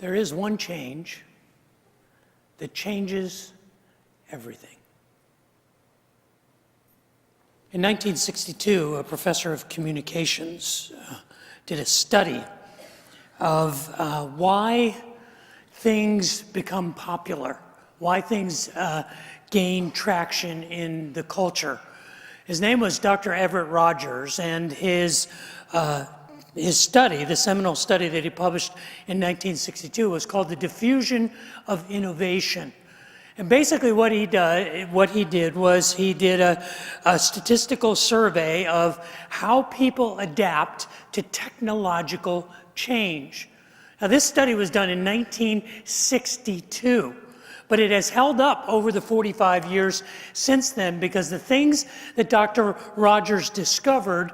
There is one change that changes everything. In 1962, a professor of communications did a study of why things become popular, why things gain traction in the culture. His name was Dr. Everett Rogers, and his study, the seminal study that he published in 1962, was called The Diffusion of Innovation. And basically what he did was he did a statistical survey of how people adapt to technological change. Now, this study was done in 1962, but it has held up over the 45 years since then because the things that Dr. Rogers discovered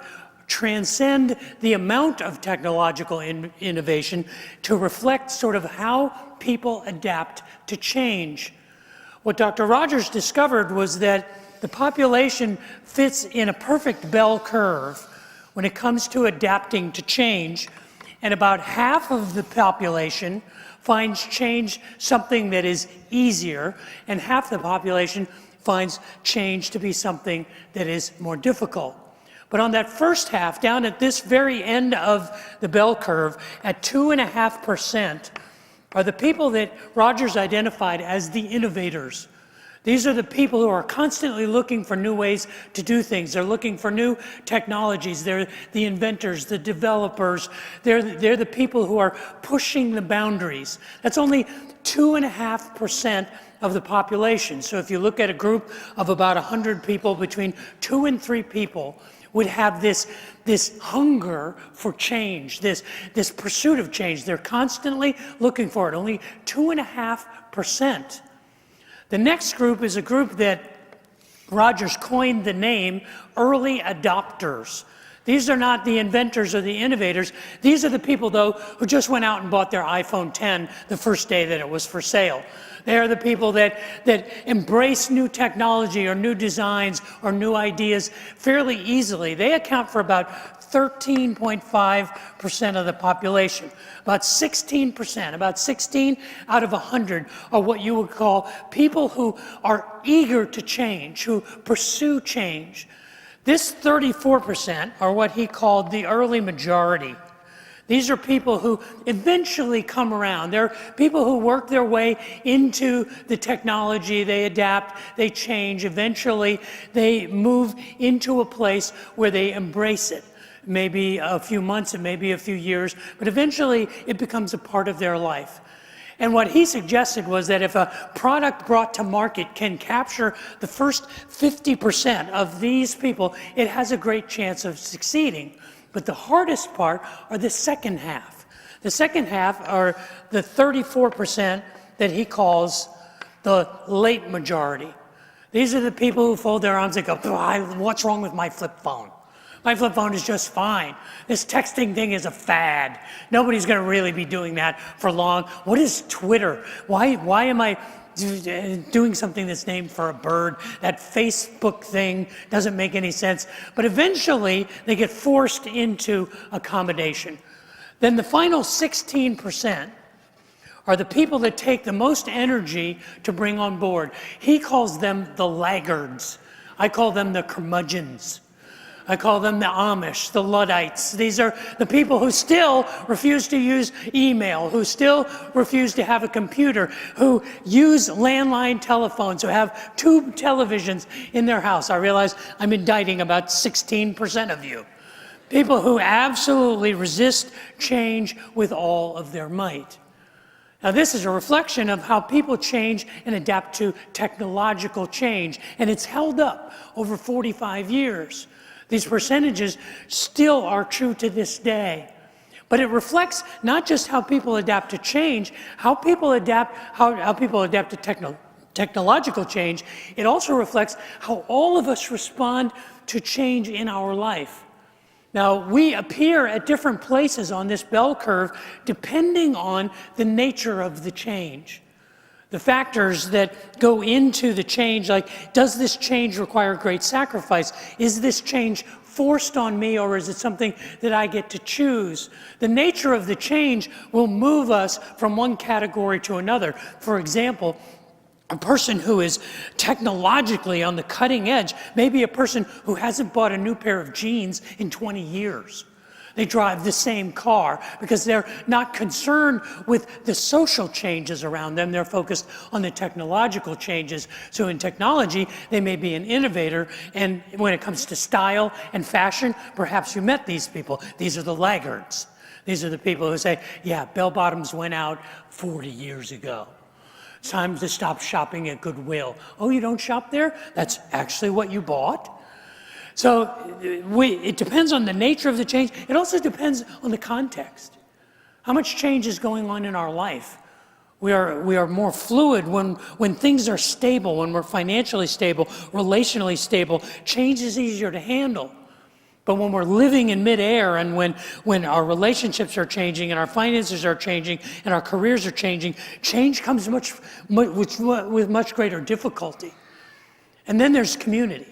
transcend the amount of technological innovation to reflect sort of how people adapt to change. What Dr. Rogers discovered was that the population fits in a perfect bell curve when it comes to adapting to change, and about half of the population finds change something that is easier, and half the population finds change to be something that is more difficult. But on that first half, down at this very end of the bell curve, at 2.5%, are the people that Rogers identified as the innovators. These are the people who are constantly looking for new ways to do things. They're looking for new technologies. They're the inventors, the developers. They're the people who are pushing the boundaries. That's only 2.5% of the population. So if you look at a group of about 100 people, between 2 and 3 people would have this hunger for change, this pursuit of change. They're constantly looking for it, only 2.5%. The next group is a group that Rogers coined the name early adopters. These are not the inventors or the innovators. These are the people, though, who just went out and bought their iPhone 10 the first day that it was for sale. They are the people that embrace new technology or new designs or new ideas fairly easily. They account for about 13.5% of the population. About 16%, about 16 out of 100 are what you would call people who are eager to change, who pursue change. This 34% are what he called the early majority. These are people who eventually come around. They're people who work their way into the technology. They adapt, they change. Eventually, they move into a place where they embrace it. Maybe a few months, it may be a few years, but eventually it becomes a part of their life. And what he suggested was that if a product brought to market can capture the first 50% of these people, it has a great chance of succeeding. But the hardest part are the second half. The second half are the 34% that he calls the late majority. These are the people who fold their arms and go, what's wrong with my flip phone? My flip phone is just fine. This texting thing is a fad. Nobody's going to really be doing that for long. What is Twitter? Why am I doing something that's named for a bird? That Facebook thing doesn't make any sense. But eventually, they get forced into accommodation. Then the final 16% are the people that take the most energy to bring on board. He calls them the laggards. I call them the curmudgeons. I call them the Amish, the Luddites. These are the people who still refuse to use email, who still refuse to have a computer, who use landline telephones, who have tube televisions in their house. I realize I'm indicting about 16% of you. People who absolutely resist change with all of their might. Now, this is a reflection of how people change and adapt to technological change, and it's held up over 45 years. These percentages still are true to this day. But it reflects not just how people adapt to change, how people adapt to technological change. It also reflects how all of us respond to change in our life. Now, we appear at different places on this bell curve depending on the nature of the change. The factors that go into the change, like, does this change require great sacrifice? Is this change forced on me, or is it something that I get to choose? The nature of the change will move us from one category to another. For example, a person who is technologically on the cutting edge may be a person who hasn't bought a new pair of jeans in 20 years. They drive the same car because they're not concerned with the social changes around them. They're focused on the technological changes. So in technology, they may be an innovator. And when it comes to style and fashion, perhaps you met these people. These are the laggards. These are the people who say, yeah, bell bottoms went out 40 years ago. It's time to stop shopping at Goodwill. Oh, you don't shop there? That's actually what you bought? So it depends on the nature of the change. It also depends on the context. How much change is going on in our life? We are more fluid when things are stable, when we're financially stable, relationally stable. Change is easier to handle. But when we're living in midair and when our relationships are changing and our finances are changing and our careers are changing, change comes with much greater difficulty. And then there's community.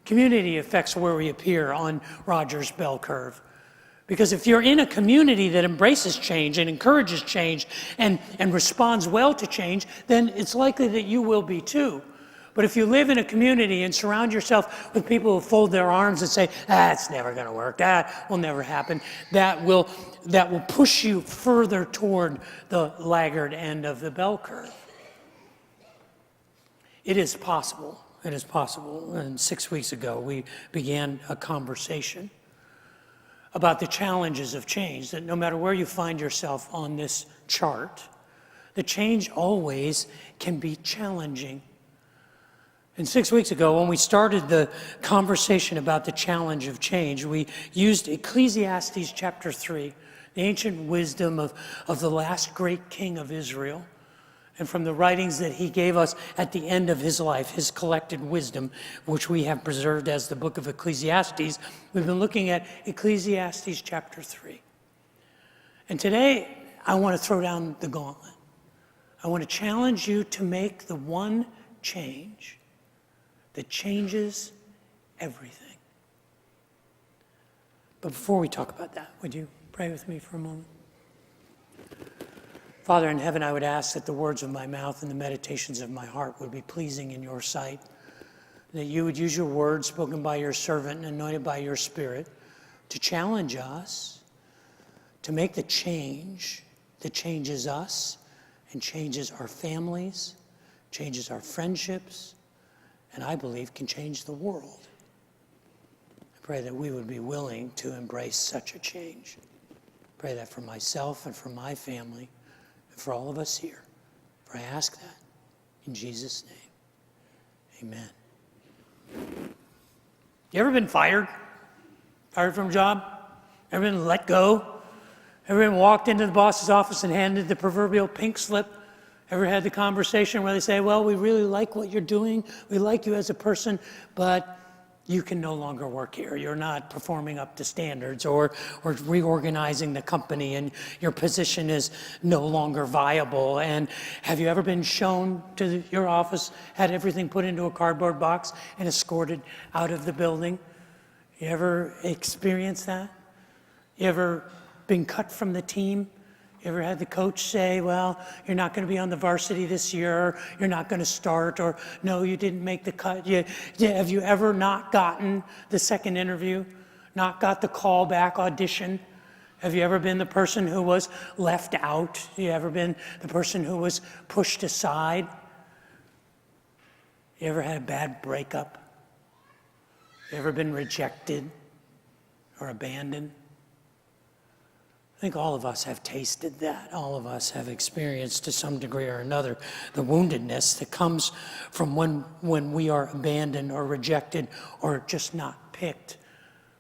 Community affects where we appear on Rogers' bell curve. Because if you're in a community that embraces change and encourages change and responds well to change, then it's likely that you will be too. But if you live in a community and surround yourself with people who fold their arms and say, it's never going to work, that will never happen, that will push you further toward the laggard end of the bell curve. It is possible. It is possible. And 6 weeks ago, we began a conversation about the challenges of change, that no matter where you find yourself on this chart, the change always can be challenging. And 6 weeks ago, when we started the conversation about the challenge of change, we used Ecclesiastes chapter 3, the ancient wisdom of the last great king of Israel, and from the writings that he gave us at the end of his life, his collected wisdom, which we have preserved as the book of Ecclesiastes. We've been looking at Ecclesiastes chapter 3. And today, I want to throw down the gauntlet. I want to challenge you to make the one change that changes everything. But before we talk about that, would you pray with me for a moment? Father in heaven, I would ask that the words of my mouth and the meditations of my heart would be pleasing in your sight, that you would use your words spoken by your servant and anointed by your Spirit to challenge us, to make the change that changes us and changes our families, changes our friendships, and I believe can change the world. I pray that we would be willing to embrace such a change. I pray that for myself and for my family, for all of us here. For I ask that in Jesus' name. Amen. You ever been fired? Fired from a job? Ever been let go? Ever been walked into the boss's office and handed the proverbial pink slip? Ever had the conversation where they say, well, we really like what you're doing. We like you as a person, but you can no longer work here. You're not performing up to standards, or reorganizing the company and your position is no longer viable. And have you ever been shown to your office, had everything put into a cardboard box and escorted out of the building? You ever experienced that? You ever been cut from the team? You ever had the coach say, well, you're not going to be on the varsity this year, or you're not going to start, or no, you didn't make the cut? Have you ever not gotten the second interview, not got the call back audition? Have you ever been the person who was left out? Have you ever been the person who was pushed aside? You ever had a bad breakup? You ever been rejected or abandoned? I think all of us have tasted that. All of us have experienced to some degree or another the woundedness that comes from when we are abandoned or rejected or just not picked,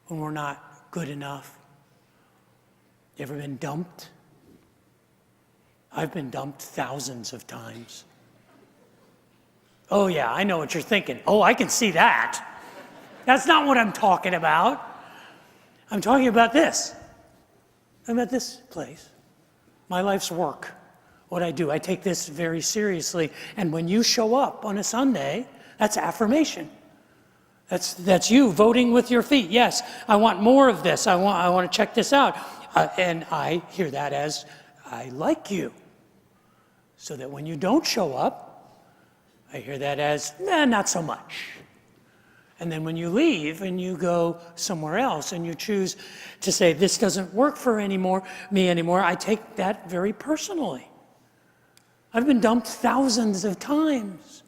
when we're not good enough. You ever been dumped? I've been dumped thousands of times. Oh yeah, I know what you're thinking. Oh, I can see that. That's not what I'm talking about. I'm talking about this. I'm at this place, my life's work, what I do. I take this very seriously. And when you show up on a Sunday, that's affirmation. That's you voting with your feet. Yes, I want more of this. I want to check this out. And I hear that as, I like you. So that when you don't show up, I hear that as, not so much. And then when you leave and you go somewhere else and you choose to say, this doesn't work for me anymore, I take that very personally. I've been dumped thousands of times.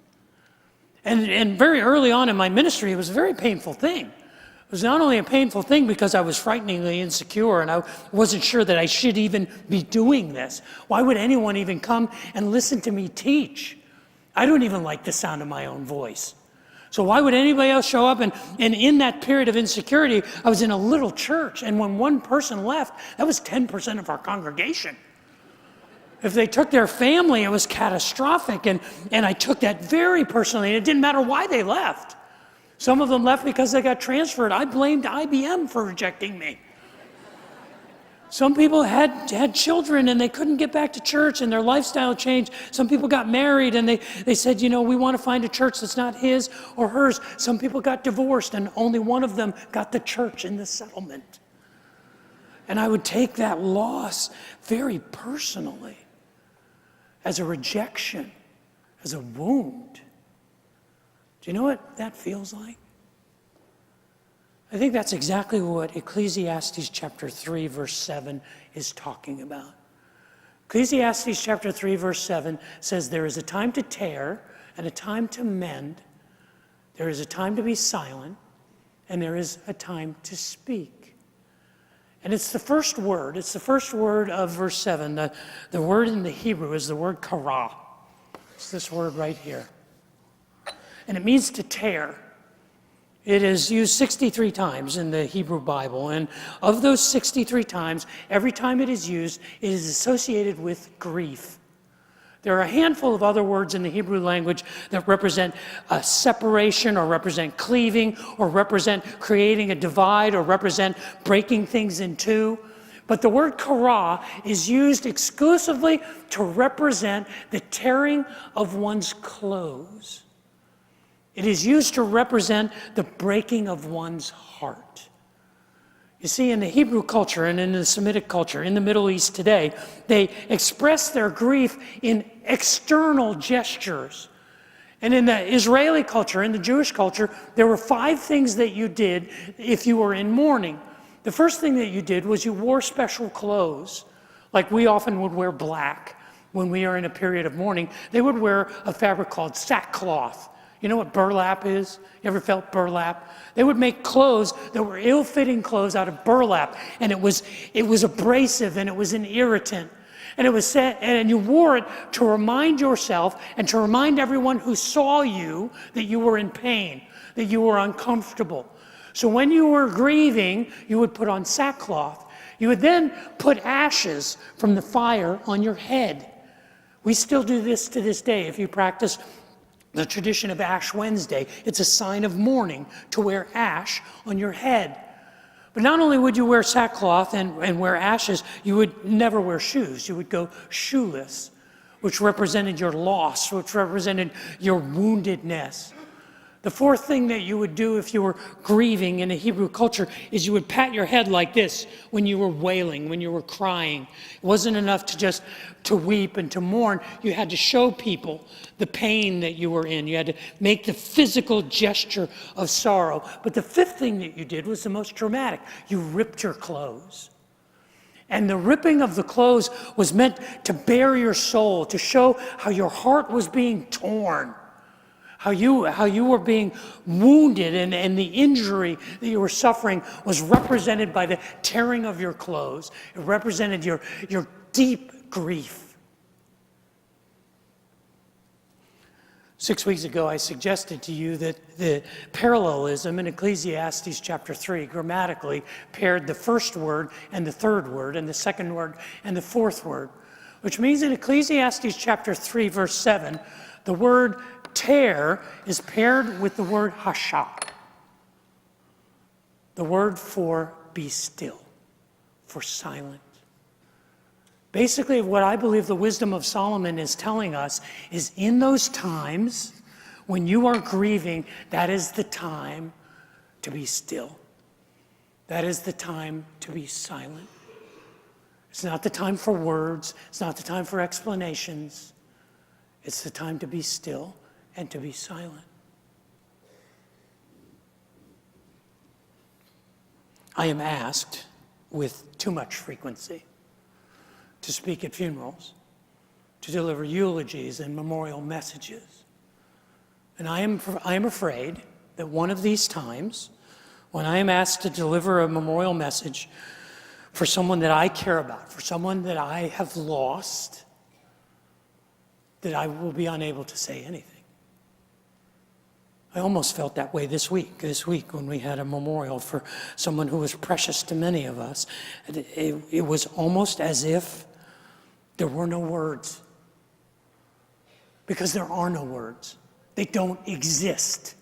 And very early on in my ministry, it was a very painful thing. It was not only a painful thing because I was frighteningly insecure and I wasn't sure that I should even be doing this. Why would anyone even come and listen to me teach? I don't even like the sound of my own voice. So why would anybody else show up? And in that period of insecurity, I was in a little church, and when one person left, that was 10% of our congregation. If they took their family, it was catastrophic, and I took that very personally, and it didn't matter why they left. Some of them left because they got transferred. I blamed IBM for rejecting me. Some people had children and they couldn't get back to church and their lifestyle changed. Some people got married and they said, we want to find a church that's not his or hers. Some people got divorced and only one of them got the church in the settlement. And I would take that loss very personally, as a rejection, as a wound. Do you know what that feels like? I think that's exactly what Ecclesiastes chapter 3, verse 7 is talking about. Ecclesiastes chapter 3, verse 7 says, there is a time to tear and a time to mend. There is a time to be silent, and there is a time to speak. And it's the first word. It's the first word of verse 7. The word in the Hebrew is the word kara. It's this word right here. And it means to tear. It is used 63 times in the Hebrew Bible, and of those 63 times, every time it is used, it is associated with grief. There are a handful of other words in the Hebrew language that represent a separation or represent cleaving or represent creating a divide or represent breaking things in two. But the word kara is used exclusively to represent the tearing of one's clothes. It is used to represent the breaking of one's heart. You see, in the Hebrew culture and in the Semitic culture, in the Middle East today, they express their grief in external gestures. And in the Israeli culture, in the Jewish culture, there were 5 things that you did if you were in mourning. The first thing that you did was you wore special clothes, like we often would wear black when we are in a period of mourning. They would wear a fabric called sackcloth. You know what burlap is? You ever felt burlap? They would make clothes that were ill-fitting clothes out of burlap, and it was abrasive and it was an irritant. And it was set, and you wore it to remind yourself and to remind everyone who saw you that you were in pain, that you were uncomfortable. So when you were grieving, you would put on sackcloth. You would then put ashes from the fire on your head. We still do this to this day. If you practice the tradition of Ash Wednesday, it's a sign of mourning to wear ash on your head. But not only would you wear sackcloth and wear ashes, you would never wear shoes. You would go shoeless, which represented your loss, which represented your woundedness. The fourth thing that you would do if you were grieving in a Hebrew culture is you would pat your head like this when you were wailing, when you were crying. It wasn't enough to weep and to mourn. You had to show people the pain that you were in. You had to make the physical gesture of sorrow. But the fifth thing that you did was the most dramatic. You ripped your clothes. And the ripping of the clothes was meant to bare your soul, to show how your heart was being torn. How you were being wounded and the injury that you were suffering was represented by the tearing of your clothes. It represented your deep grief. 6 weeks ago, I suggested to you that the parallelism in Ecclesiastes chapter 3 grammatically paired the first word and the third word and the second word and the fourth word, which means in Ecclesiastes chapter 3, verse 7, the word tear is paired with the word hasha, the word for be still, for silent. Basically, what I believe the wisdom of Solomon is telling us is in those times when you are grieving, that is the time to be still. That is the time to be silent. It's not the time for words. It's not the time for explanations. It's the time to be still and to be silent. I am asked with too much frequency to speak at funerals, to deliver eulogies and memorial messages. And I am afraid that one of these times, when I am asked to deliver a memorial message for someone that I care about, for someone that I have lost, that I will be unable to say anything. I almost felt that way this week when we had a memorial for someone who was precious to many of us. It was almost as if there were no words. Because there are no words. They don't exist.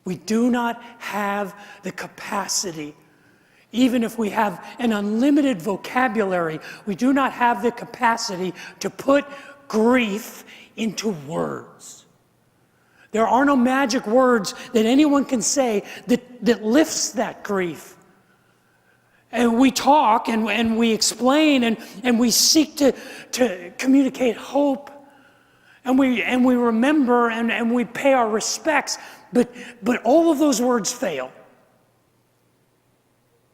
We do not have the capacity, even if we have an unlimited vocabulary, we do not have the capacity to put grief into words. There are no magic words that anyone can say that lifts that grief. And we talk and we explain and we seek to communicate hope. And we remember and we pay our respects. But all of those words fail.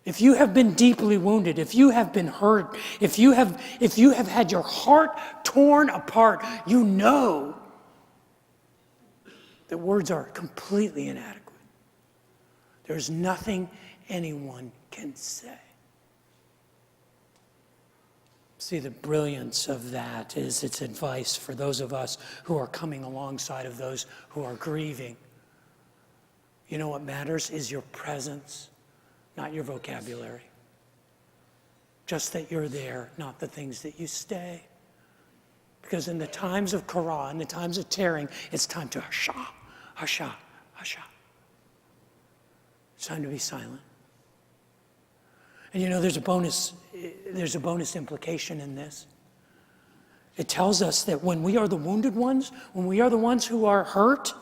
If you have been deeply wounded, if you have been hurt, if you have had your heart torn apart, you know that words are completely inadequate. There's nothing anyone can say. See, the brilliance of that is its advice for those of us who are coming alongside of those who are grieving. You know what matters is your presence, not your vocabulary. Just that you're there, not the things that you say. Because in the times of Kara, in the times of tearing, it's time to hasha, hasha, hasha. It's time to be silent. And you know, there's a bonus implication in this. It tells us that when we are the wounded ones, when we are the ones who are hurt,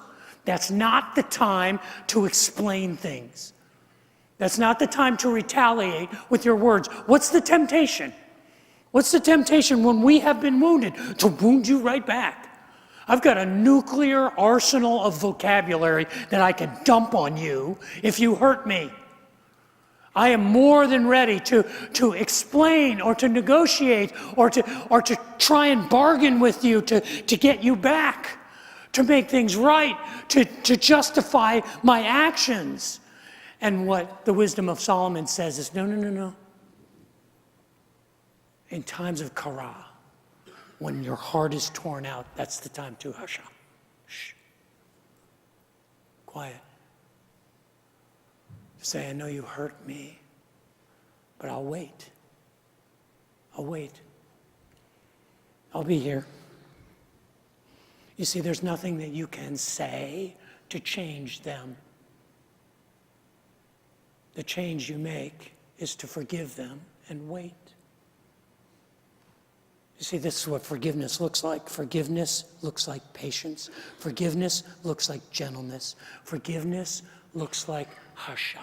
that's not the time to explain things. That's not the time to retaliate with your words. What's the temptation? What's the temptation when we have been wounded? To wound you right back. I've got a nuclear arsenal of vocabulary that I can dump on you if you hurt me. I am more than ready to explain or to negotiate or to try and bargain with you to get you back, to make things right, to justify my actions. And what the wisdom of Solomon says is, no. In times of Kara, when your heart is torn out, that's the time to hush up. Shh. Quiet. Say, I know you hurt me, but I'll wait. I'll wait. I'll be here. You see, there's nothing that you can say to change them. The change you make is to forgive them and wait. You see, this is what forgiveness looks like. Forgiveness looks like patience. Forgiveness looks like gentleness. Forgiveness looks like hasha.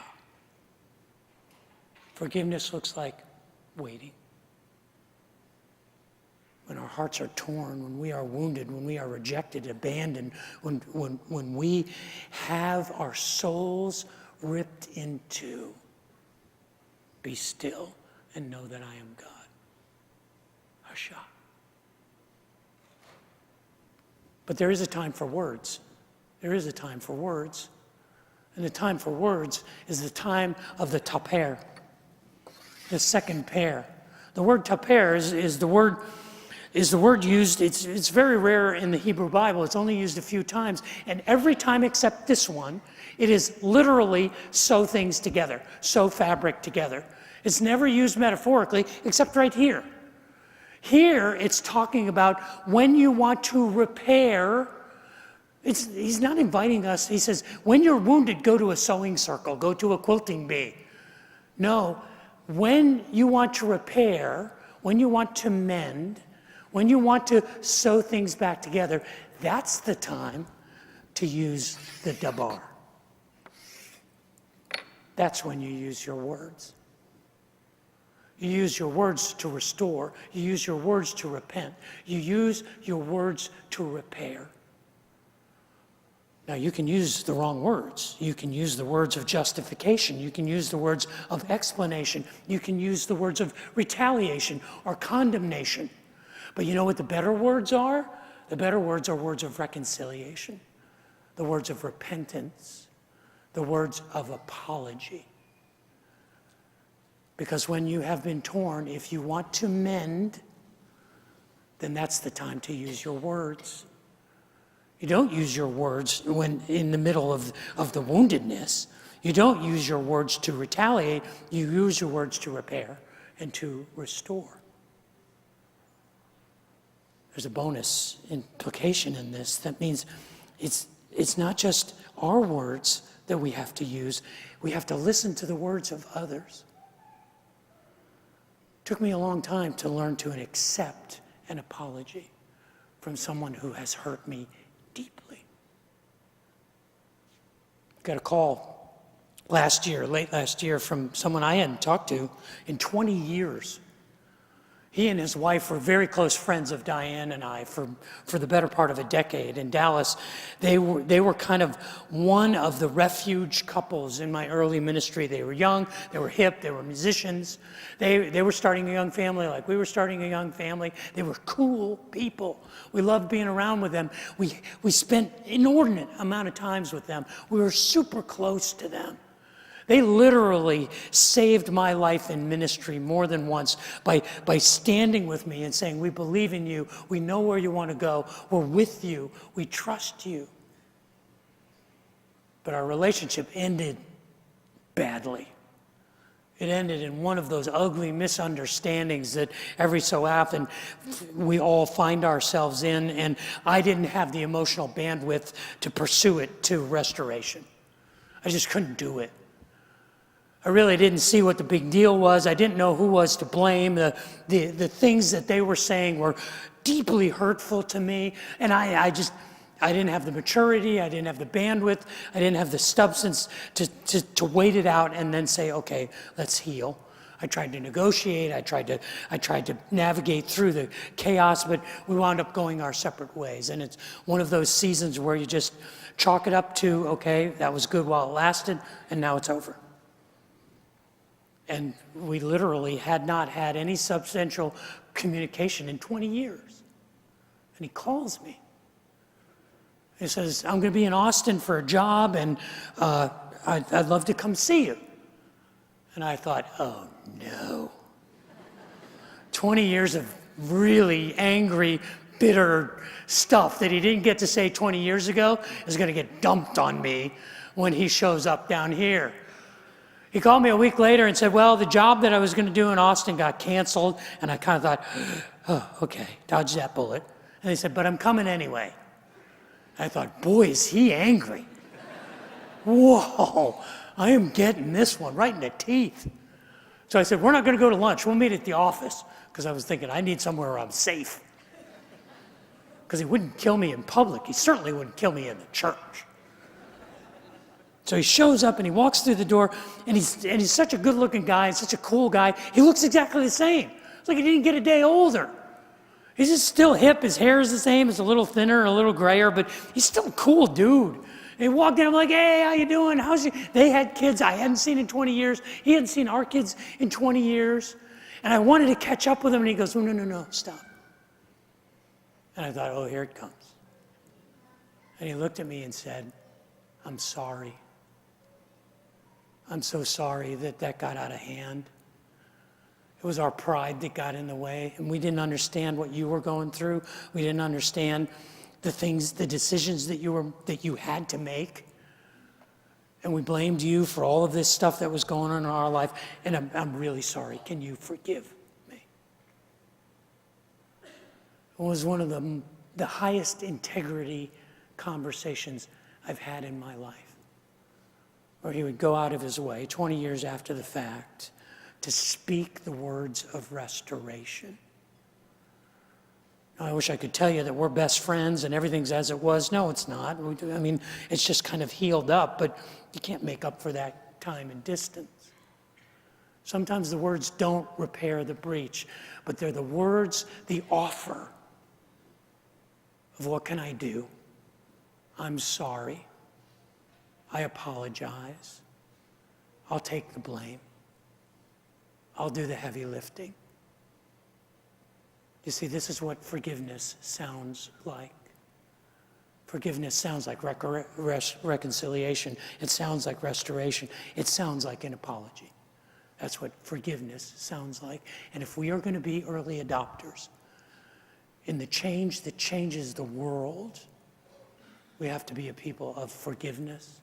Forgiveness looks like waiting. When our hearts are torn, when we are wounded, when we are rejected, abandoned, when we have our souls ripped in two, be still and know that I am God. Hasha. But there is a time for words. There is a time for words. And the time for words is the time of the taper, the second pair. The word taper is the word used. It's very rare in the Hebrew Bible. It's only used a few times. And every time except this one, it is literally sew things together, sew fabric together. It's never used metaphorically except right here. Here, it's talking about when you want to repair. He's not inviting us. He says, when you're wounded, go to a sewing circle, go to a quilting bee. No, when you want to repair, when you want to mend, when you want to sew things back together, that's the time to use the dabar. That's when you use your words. You use your words to restore. You use your words to repent. You use your words to repair. Now, you can use the wrong words. You can use the words of justification. You can use the words of explanation. You can use the words of retaliation or condemnation. But you know what the better words are? The better words are words of reconciliation, the words of repentance, the words of apology. Because when you have been torn, if you want to mend, then that's the time to use your words. You don't use your words when in the middle of the woundedness. You don't use your words to retaliate. You use your words to repair and to restore. There's a bonus implication in this. That means it's not just our words that we have to use. We have to listen to the words of others. It took me a long time to learn to accept an apology from someone who has hurt me deeply. Got a call late last year, from someone I hadn't talked to in 20 years. He and his wife were very close friends of Diane and I for the better part of a decade. In Dallas, they were kind of one of the refuge couples in my early ministry. They were young, they were hip, they were musicians. They were starting a young family like we were starting a young family. They were cool people. We loved being around with them. We spent inordinate amount of times with them. We were super close to them. They literally saved my life in ministry more than once by standing with me and saying, we believe in you, we know where you want to go, we're with you, we trust you. But our relationship ended badly. It ended in one of those ugly misunderstandings that every so often we all find ourselves in, and I didn't have the emotional bandwidth to pursue it to restoration. I just couldn't do it. I really didn't see what the big deal was. I didn't know who was to blame. The things that they were saying were deeply hurtful to me. And I didn't have the maturity. I didn't have the bandwidth. I didn't have the substance to wait it out and then say, okay, let's heal. I tried to negotiate. I tried to navigate through the chaos, but we wound up going our separate ways. And it's one of those seasons where you just chalk it up to, okay, that was good while it lasted, and now it's over. And we literally had not had any substantial communication in 20 years. And he calls me. He says, I'm going to be in Austin for a job, and I'd love to come see you. And I thought, oh no. 20 years of really angry, bitter stuff that he didn't get to say 20 years ago is going to get dumped on me when he shows up down here. He called me a week later and said, well, the job that I was going to do in Austin got canceled. And I kind of thought, oh, okay, dodge that bullet. And he said, but I'm coming anyway. I thought, boy, is he angry. Whoa, I am getting this one right in the teeth. So I said, we're not going to go to lunch. We'll meet at the office. Because I was thinking, I need somewhere where I'm safe. Because he wouldn't kill me in public. He certainly wouldn't kill me in the church. So he shows up and he walks through the door, and he's such a good-looking guy, and such a cool guy. He looks exactly the same. It's like he didn't get a day older. He's just still hip. His hair is the same. It's a little thinner, a little grayer, but he's still a cool dude. And he walked in. I'm like, hey, how you doing? How's you? They had kids I hadn't seen in 20 years. He hadn't seen our kids in 20 years. And I wanted to catch up with him, and he goes, no, stop. And I thought, oh, here it comes. And he looked at me and said, I'm sorry. I'm so sorry that got out of hand. It was our pride that got in the way, and we didn't understand what you were going through. We didn't understand the decisions that you had to make. And we blamed you for all of this stuff that was going on in our life, and I'm really sorry. Can you forgive me? It was one of the highest integrity conversations I've had in my life, where he would go out of his way 20 years after the fact to speak the words of restoration. Now, I wish I could tell you that we're best friends and everything's as it was. No, it's not. I mean, it's just kind of healed up, but you can't make up for that time, and distance. Sometimes the words don't repair the breach, but they're the words, the offer of what can I do? I'm sorry. I apologize. I'll take the blame. I'll do the heavy lifting. You see, this is what forgiveness sounds like. Forgiveness sounds like reconciliation. It sounds like restoration. It sounds like an apology. That's what forgiveness sounds like. And if we are going to be early adopters in the change that changes the world, we have to be a people of forgiveness.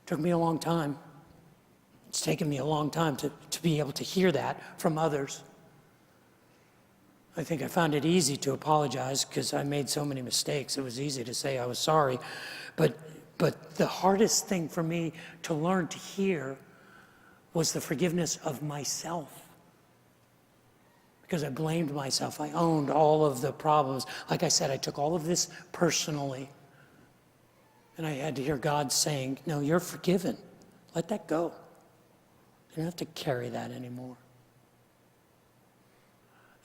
It took me a long time. It's taken me a long time to be able to hear that from others. I think I found it easy to apologize because I made so many mistakes. It was easy to say I was sorry. But the hardest thing for me to learn to hear was the forgiveness of myself. Because I blamed myself. I owned all of the problems. Like I said, I took all of this personally. And I had to hear God saying, no, you're forgiven. Let that go. You don't have to carry that anymore.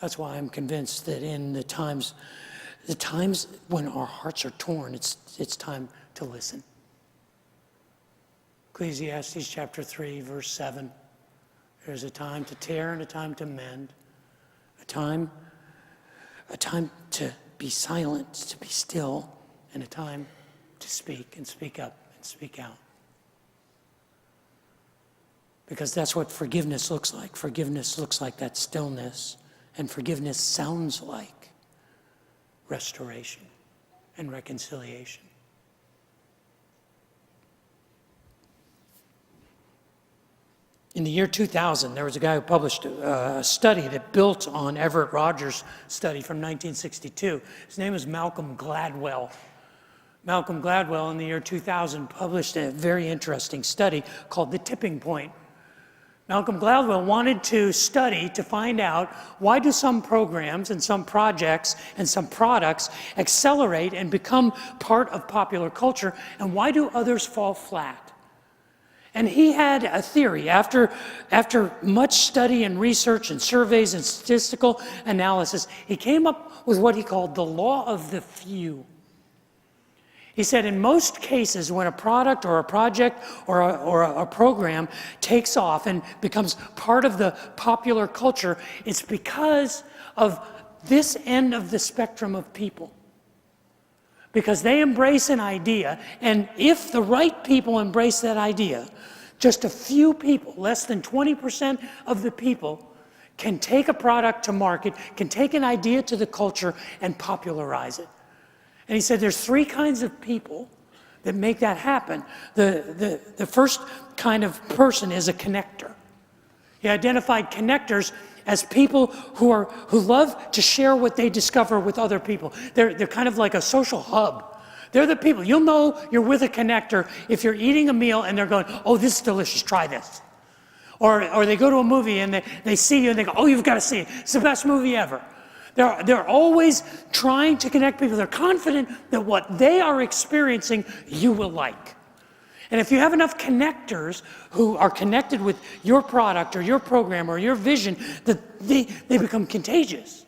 That's why I'm convinced that in the times when our hearts are torn, it's time to listen. Ecclesiastes chapter 3, verse 7. There's a time to tear and a time to mend. A time to be silent, to be still, and a time to speak and speak up and speak out. Because that's what forgiveness looks like. Forgiveness looks like that stillness. And forgiveness sounds like restoration and reconciliation. In the year 2000, there was a guy who published a study that built on Everett Rogers' study from 1962. His name is Malcolm Gladwell. Malcolm Gladwell, in the year 2000, published a very interesting study called The Tipping Point. Malcolm Gladwell wanted to study to find out why do some programs and some projects and some products accelerate and become part of popular culture, and why do others fall flat? And he had a theory. After much study and research and surveys and statistical analysis, he came up with what he called the law of the few. He said in most cases when a product or a project or a program takes off and becomes part of the popular culture, it's because of this end of the spectrum of people. Because they embrace an idea, and if the right people embrace that idea, just a few people, less than 20% of the people, can take a product to market, can take an idea to the culture and popularize it. And he said there's three kinds of people that make that happen. The first kind of person is a connector. He identified connectors as people who love to share what they discover with other people. They're kind of like a social hub. They're the people. You'll know you're with a connector if you're eating a meal and they're going, oh, this is delicious, try this. Or they go to a movie and they see you and they go, oh, you've got to see it. It's the best movie ever. They're always trying to connect people. They're confident that what they are experiencing, you will like. And if you have enough connectors who are connected with your product or your program or your vision, that they become contagious.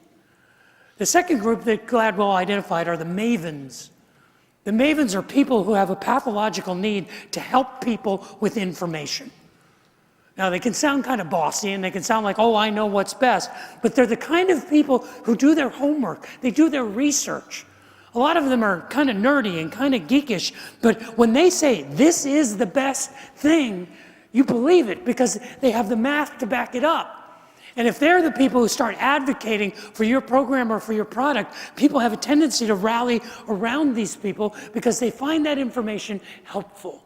The second group that Gladwell identified are the mavens. The mavens are people who have a pathological need to help people with information. Now, they can sound kind of bossy and they can sound like, oh, I know what's best, but they're the kind of people who do their homework. They do their research. A lot of them are kind of nerdy and kind of geekish, but when they say this is the best thing, you believe it because they have the math to back it up. And if they're the people who start advocating for your program or for your product, people have a tendency to rally around these people because they find that information helpful.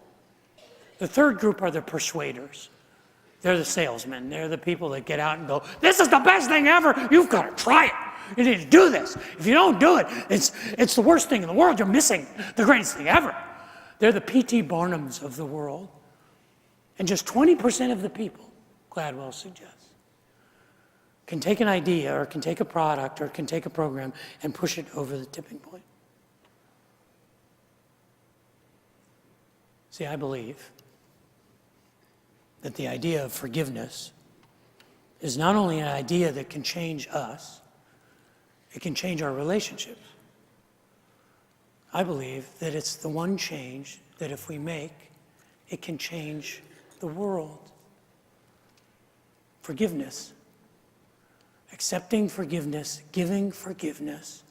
The third group are the persuaders. They're the salesmen. They're the people that get out and go, this is the best thing ever. You've got to try it. You need to do this. If you don't do it, it's the worst thing in the world. You're missing the greatest thing ever. They're the P.T. Barnums of the world. And just 20% of the people, Gladwell suggests, can take an idea or can take a product or can take a program and push it over the tipping point. See, I believe that the idea of forgiveness is not only an idea that can change us, it can change our relationships. I believe that it's the one change that if we make, it can change the world. Forgiveness. Accepting forgiveness, giving forgiveness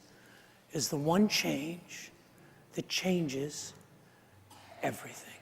is the one change that changes everything.